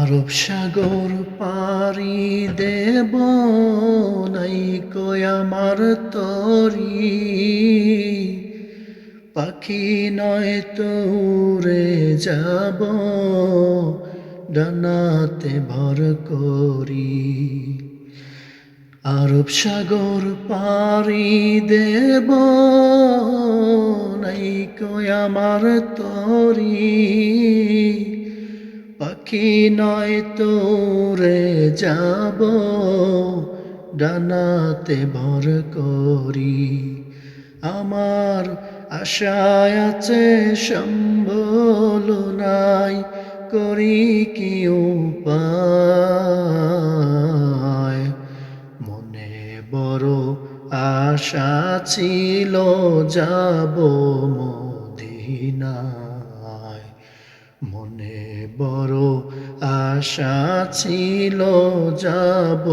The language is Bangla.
আরব সাগর পাড়ি দেব নাই কই আমার তরি পাখি নয় তো উড়ে যাব ডানাতে ভর করি আরব সাগর পাড়ি দেব নাই কই আমার তরি পাখি নয় তো উড়ে যাব ডানাতে ভর করি আমার আশায় আছে সম্বল নাই করি কি উপায় মনে বড় আশা ছিল যাব মদিনায় মনে বড় আশা ছিল যাব